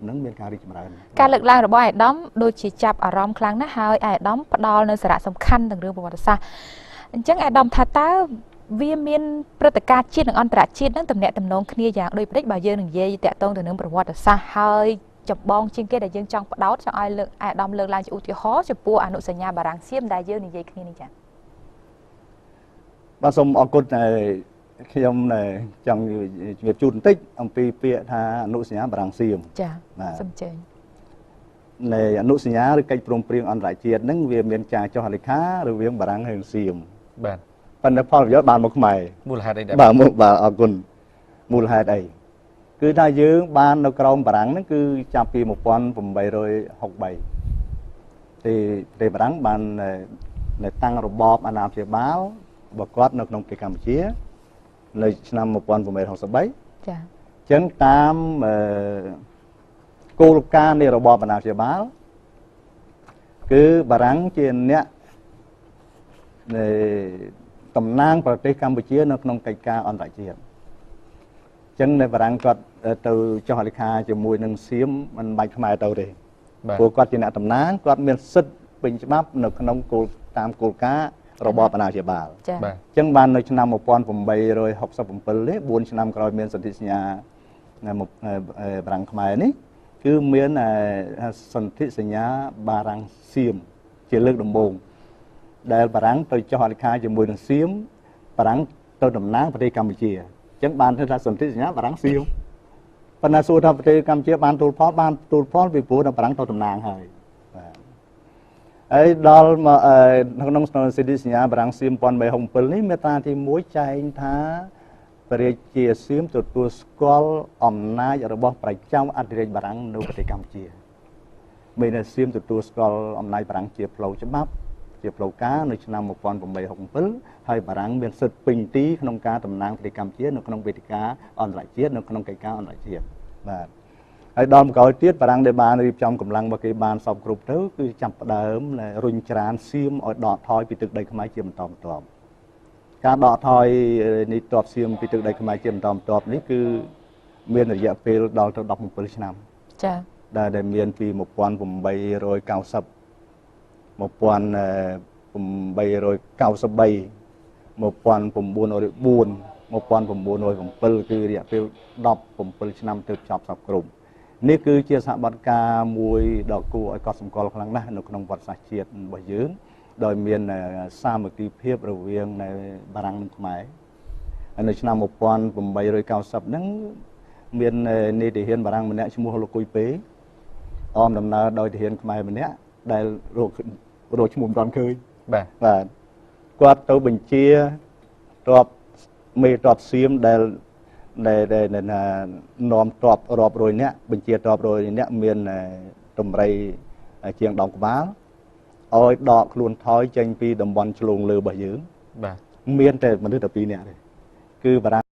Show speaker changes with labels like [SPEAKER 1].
[SPEAKER 1] នឹងមានការរីកចម្រើន
[SPEAKER 2] ការលើកឡើងរបស់អាដាមដូចជាចាប់អារម្មណ៍ខ្លាំងណាស់ហើយអាដាមផ្ដល់នៅសារៈសំខាន់ទាំងរឿងប្រវត្តិសាស្ត្រអញ្ចឹងអាដាមថាតើវាមានព្រឹត្តិការណ៍ជាតិនិងអន្តរជាតិនឹងតំណាក់តំណងគ្នាយ៉ាងដូចព្រិចបើយើងនិយាយតាក់ទងទៅនឹងប្រវត្តិសាស្ត្រហើយចម្បងជាងគេដែលយើងចង់បដោតចង់ឲ្យលើកអាដាមលើកឡើងជាឧទាហរណ៍ចំពោះអនុសញ្ញាបារាំងសៀមដែលយើងនិយាយគ្នានេះចា៎
[SPEAKER 1] បាទសូមអរគុណខ្ញុំចង់ជំរាបជូនបន្តិចអំពីពាក្យថាអនុសញ្ញាបារាំងសៀម
[SPEAKER 2] ចា៎សូមជើញ
[SPEAKER 1] នៃអនុសញ្ញាឬកិច្ចព្រមព្រៀងអន្តរជាតិហ្នឹងវាមានការចុះហត្ថលេខារវាងបារាំងហើយសៀម
[SPEAKER 3] បាទ
[SPEAKER 1] ប៉ុន្តែផលប្រយោជន៍បានមកខ្មែរ
[SPEAKER 3] មូលហេតុអីដែរ
[SPEAKER 1] បាទអរគុណមូលហេតុអីគឺថាយើងបាននៅក្រោមបារាំងហ្នឹងគឺចាប់ពី1863ទីបារាំងបានតាំងរបបអាណាព្យាបាលរបស់គាត់នៅក្នុងប្រទេសកម្ពុជានៅឆ្នាំ1863
[SPEAKER 2] ចា៎
[SPEAKER 1] អញ្ចឹងតាមគោលការណ៍នៃរបបអាណាព្យាបាលគឺបារាំងជាអ្នកតំណាងប្រទេសកម្ពុជានៅក្នុងកិច្ចការអន្តរជាតិអញ្ចឹងនៅបារាំងគាត់ទៅចុះហត្ថលេខាជាមួយនឹងសៀមមិនបាច់ខ្មែរទៅទេព្រោះគាត់ជាអ្នកតំណាងគាត់មានសិទ្ធិពេញច្បាប់នៅក្នុងតាមគោលការណ៍របបអាណាព្យាបាល
[SPEAKER 2] ចា៎
[SPEAKER 1] អញ្ចឹងបាននៅឆ្នាំ1867ទេ4ឆ្នាំក្រោយមានសន្ធិសញ្ញាបារាំងខ្មែរនេះគឺមានសន្ធិសញ្ញាបារាំងសៀមជាលើកដំបូងដែលបារាំងទៅចុះហត្ថលេខាជាមួយនឹងសៀមបារាំងទៅតំណាងប្រទេសកម្ពុជាអញ្ចឹងបានថាសន្ធិសញ្ញាបារាំងសៀមប៉ុន្តែសួរថាប្រទេសកម្ពុជាបានទូលផលពីព្រោះបារាំងទៅតំណាងហើយបាទហើយដល់ក្នុងសន្ធិសញ្ញាបារាំងសៀម1367នេះមាត្រាទី1ចែងថាព្រះរាជាសៀមទទួលស្គាល់អំណាចរបស់ប្រជាអធិរាជបារាំងនៅប្រទេសកម្ពុជាមានតែសៀមទទួលស្គាល់អំណាចបារាំងជាផ្លូវច្បាប់ជាផ្លូវការនៅឆ្នាំ1867ហើយបារាំងមានសិទ្ធិពេញទីក្នុងការតំណាងប្រទេសកម្ពុជានៅក្នុងវេទិកាអន្តរជាតិនៅក្នុងកិច្ចការអន្តរជាតិបាទហើយដល់ក្រោយទៀតបារាំងដែលបានរៀបចំកម្លាំងរបស់គេបានសពគ្រប់ទៅគឺចាប់ផ្ដើមរុញច្រានសៀមឲ្យដកថយពីទឹកដីខ្មែរជាបន្តបន្ទាប់ការដកថយនេះទ័ពសៀមពីទឹកដីខ្មែរជាបន្តបន្ទាប់នេះគឺមានរយៈពេលដល់ទៅ17ឆ្នាំ
[SPEAKER 2] ចា៎
[SPEAKER 1] ដែលមានពី1890 គឺរយៈពេល17ឆ្នាំទើបចប់សពគ្រប់នេះគឺជាសហបត្តិការមួយដ៏គួរឲ្យកត់សម្គាល់ខ្លាំងណាស់នៅក្នុងវត្តសាស្ត្រជាតិរបស់យើងដោយមានសាមគ្គីភាពរវាងបារាំងនិងខ្មែរហើយនៅឆ្នាំ1890ហ្នឹងមាននាយទាហានបារាំងម្នាក់ឈ្មោះលោកគុយពេអមដំណើរដោយទាហានខ្មែរម្នាក់ដែលរកឈ្មោះមិនទាន់ឃើញបាទគាត់ទៅបញ្ជាទ័ពមេទ័ពសៀមដែលនាំទ័ពរាប់រយនាក់បញ្ជាទ័ពរយនាក់មានតម្រៃជាងដងក្បាលឲ្យដកខ្លួនថយចេញពីតំបន់ឆ្លងលើរបស់យើងបាទមានតែមនុស្សតែ2នាក់ទេគឺបារាំង